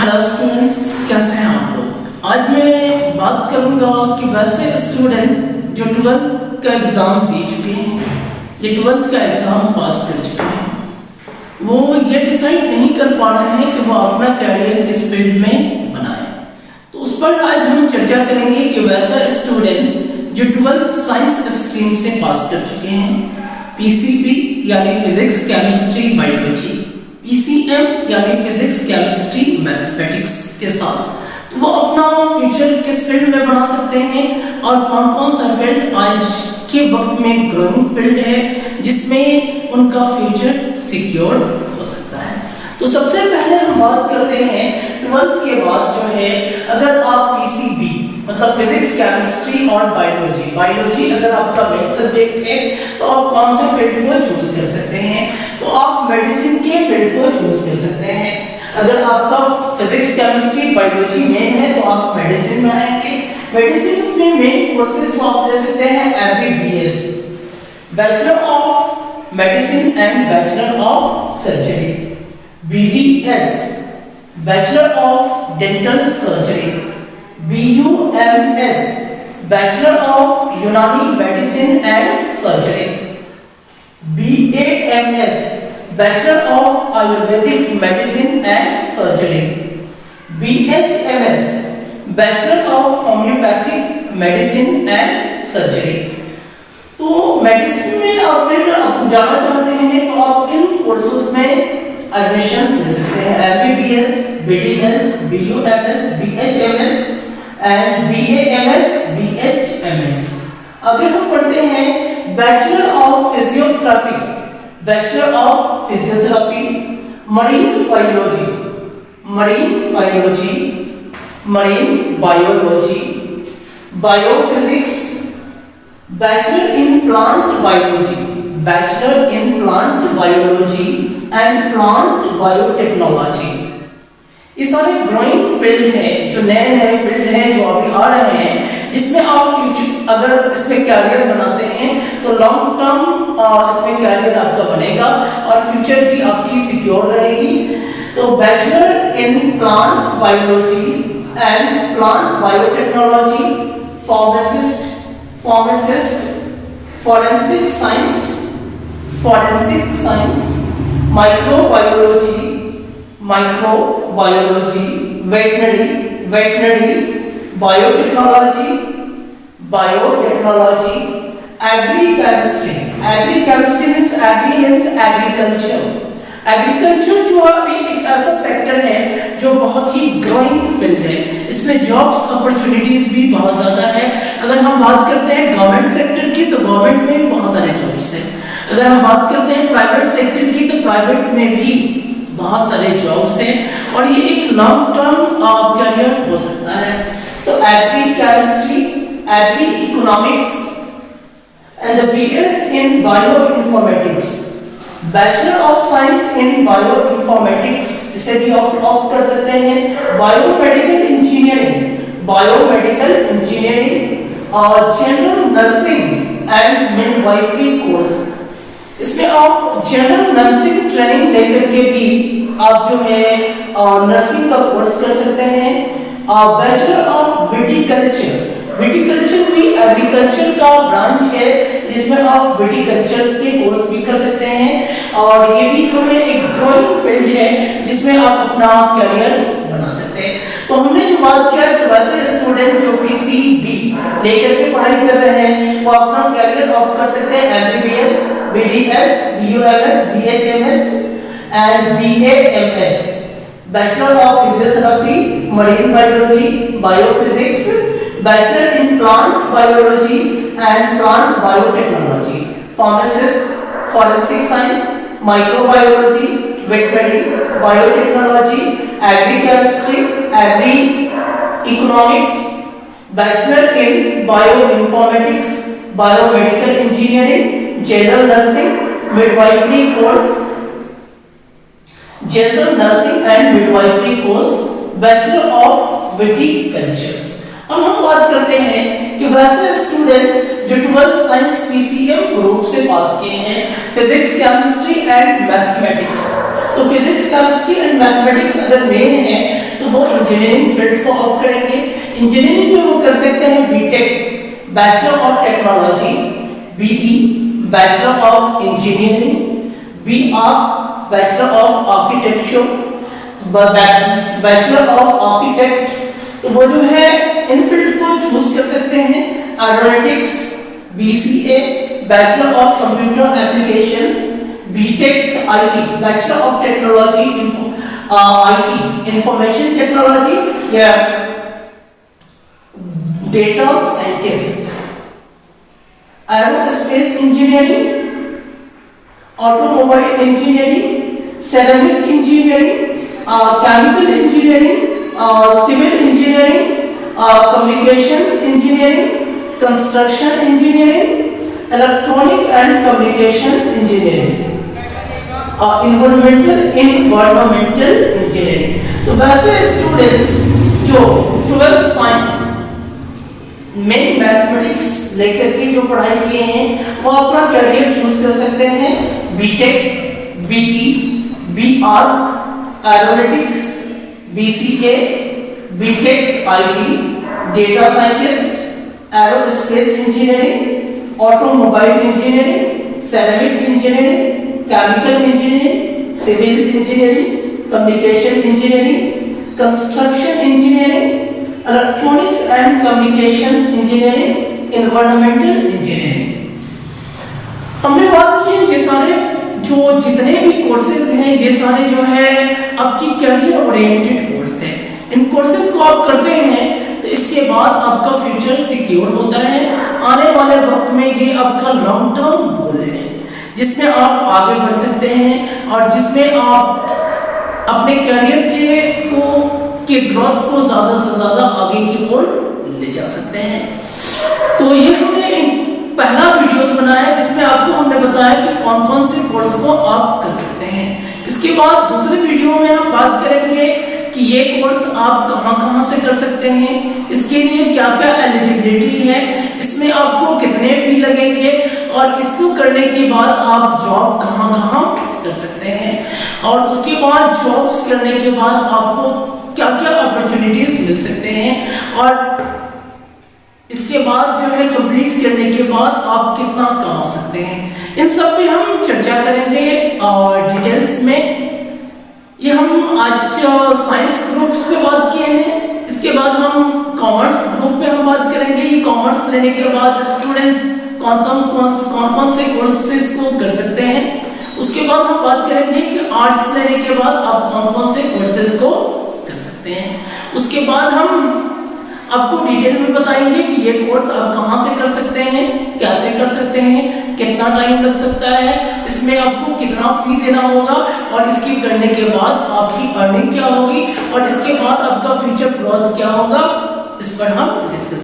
Hello students, कैसे हैं आप लोग। आज मैं बात करूंगा कि वैसे स्टूडेंट जो 12th का एग्ज़ाम दे चुके हैं, ये 12th का एग्ज़ाम पास कर चुके हैं, वो ये डिसाइड नहीं कर पा रहे हैं कि वो अपना कैरियर किस फील्ड में बनाए। तो उस पर आज हम चर्चा करेंगे कि वैसा स्टूडेंट्स जो 12th साइंस स्ट्रीम से पास कर चुके हैं, पीसीबी यानी फिजिक्स केमिस्ट्री बायोलॉजी, पीसीएम यानी फिजिक्स केमिस्ट्री मैथमेटिक्स के साथ, तो वो अपना फ्यूचर किस फील्ड में बना सकते हैं और कौन कौन सा फील्ड आज के वक्त में ग्रोइंग फील्ड है जिसमें उनका फ्यूचर सिक्योर हो सकता है। तो सबसे पहले हम बात करते हैं 12th के बाद जो है, अगर आप पीसीबी मतलब फिजिक्स केमिस्ट्री और बायोलॉजी अगर आपका मेन सब्जेक्ट है तो आप कौन से फील्ड को चूज कर सकते हैं। तो आप मेडिसिन के फील्ड को चूज कर सकते हैं। अगर आपका फिजिक्स केमिस्ट्री बायोलॉजी मेन है तो आप मेडिसिन में आएंगे। मेडिसिन में मेन कोर्सेज जो आप ले सकते हैं MBBS, bachelor of medicine and bachelor of surgery, BDS bachelor of dental surgery, BUMS bachelor of Unani medicine and surgery, BAMS bachelor of ayurvedic medicine and surgery, BHMS bachelor of homeopathic medicine and surgery. तो medicine में आप फिर जाना चाहते हैं तो आप इन courses में एडमिशन ले सकते हैं, MBBS, BDS, BUMS, BHMS and BAMS, BHMS। आगे हम पढ़ते हैं bachelor of physiotherapy, bachelor of physiotherapy, marine biology, biophysics, bachelor in plant biology and plant biotechnology. ये सारे ग्रोइंग फील्ड है, जो नए फील्ड हैं जो अभी आ रहे हैं, जिसमें आप फ्यूचर अगर इसमें कैरियर बनाते हैं तो लॉन्ग टर्म इसमें कैरियर आपका बनेगा और फ्यूचर भी आपकी सिक्योर रहेगी। तो bachelor in plant biology and plant biotechnology, pharmacist, forensic science, microbiology, veterinary, biotechnology, agrichemistry means agriculture जो अभी एक ऐसा सेक्टर है जो बहुत ही ग्रोइंग फील्ड है, इसमें जॉब्स अपॉर्चुनिटीज भी बहुत ज्यादा है। अगर हम बात करते हैं गवर्नमेंट सेक्टर की तो गवर्नमेंट में बहुत सारे जॉब्स हैं, अगर हम बात करते हैं प्राइवेट सेक्टर की तो प्राइवेट में भी बहुत सारे जॉब्स हैं और ये एक लॉन्ग टर्म करियर हो सकता है। तो agri chemistry, agri economics and the BS in bio informatics, bachelor of science in bio informatics, इसे भी ऑप्ट कर सकते हैं। बायोमेडिकल इंजीनियरिंग और general nursing and midwifery course, इसमें आप जनरल नर्सिंग ट्रेनिंग लेकर के भी आप जो है नर्सिंग का कोर्स कर सकते हैं। बैचलर ऑफ विटिकल्चर भी एग्रीकल्चर का ब्रांच है जिसमें आप विटिकल्चर के कोर्स भी कर सकते हैं और ये भी जो है एक ग्रोइंग फील्ड है जिसमें आप अपना करियर बना सकते हैं। तो हमने जो बात किया कि वैसे स्टूडेंट जो पीसीबी लेकर के पढ़ाई कर रहे हैं वो अपना करियर ऑप्ट कर सकते हैं MBBS, BDS, BUMS, BHMS and BAMS, bachelor of physiotherapy, marine biology, biophysics, bachelor in plant biology and plant biotechnology, pharmacist, forensic science, microbiology, veterinary, biotechnology, agri chemistry, agri economics, bachelor in bio informatics, biomedical engineering, general nursing, midwifery course, general nursing and midwifery course, bachelor of viticultures. अब हम बात करते हैं कि वैसे students जो 12th science PCM group से पास किए हैं, फिजिक्स केमिस्ट्री एंड मैथमेटिक्स, तो फिजिक्स केमिस्ट्री एंड मैथमेटिक्स अगर मेन है तो वो इंजीनियरिंग फील्ड को ऑप्ट करेंगे। इंजीनियरिंग में वो कर सकते हैं B Tech, bachelor of technology, BE bachelor of engineering, B Arch bachelor of architecture, bachelor of architect. तो वो जो है इन फील्ड को चूज कर सकते हैं। Aeronautics, BCA bachelor of computer applications, BTech IT bachelor of technology IT information technology या data scientist, aerospace engineering, automobile engineering, ceramic engineering, chemical engineering, civil engineering, communications engineering, construction engineering, electronic and communications engineering, environmental engineering. तो वैसे students जो 12th science में mathematics लेकर के जो पढ़ाई किए हैं वो अपना करियर चूज कर सकते हैं। B Tech, BE, B Arch, aeronautics, BCA, B Tech IT, data scientist, aerospace engineering, automobile engineering, ceramic engineering, chemical engineering, civil engineering, communication engineering, construction engineering, electronics and communications engineering, environmental engineering. हमने बात की है ये सारे जो जितने भी कोर्सेज हैं ये सारे जो है आपकी करियर ओरिएंटेड कोर्स है। इन कोर्सेज को आप करते हैं तो इसके बाद आपका फ्यूचर सिक्योर होता है। आने वाले वक्त में ये आपका लॉन्ग टर्म गोल है जिसमें आप आगे बढ़ सकते हैं और जिसमें आप अपने करियर के ग्रोथ को ज्यादा से ज्यादा आगे की ओर ले जा सकते हैं। तो ये हमने पहला वीडियोस बनाया जिसमें आपको हमने बताया कि कौन कौन से कोर्स को आप कर सकते हैं। इसके बाद दूसरे वीडियो में हम बात करेंगे कि ये कोर्स आप कहां से कर सकते हैं, इसके लिए क्या क्या एलिजिबिलिटी है, इसमें आपको कितने फी लगेंगे और इसको करने के बाद आप जॉब कहां कर सकते हैं और उसके बाद जॉब्स करने के बाद आपको क्या क्या अपॉर्चुनिटीज मिल सकते हैं और इसके बाद जो है कंप्लीट करने के बाद आप कितना कमा सकते हैं। इन सब पे हम चर्चा करेंगे और डिटेल्स में। ये हम आज साइंस ग्रुप्स पे बात किए हैं। इसके बाद हम कॉमर्स ग्रुप पे हम बात करेंगे। ये कॉमर्स लेने के बाद स्टूडेंट्स कौन से कोर्सेज को कर सकते हैं। उसके बाद हम बात करेंगे कि आर्ट्स लेने के बाद आप कौन से कोर्सेज को कर सकते हैं। उसके बाद हम आपको डिटेल में बताएंगे कि ये कोर्स आप कहां से कर सकते हैं, कैसे कर सकते हैं, कितना टाइम लग सकता है, इसमें आपको कितना फी देना होगा और इसकी करने के बाद आपकी अर्निंग क्या होगी और इसके बाद आपका फ्यूचर ग्रोथ क्या होगा, इस पर हम डिस्कस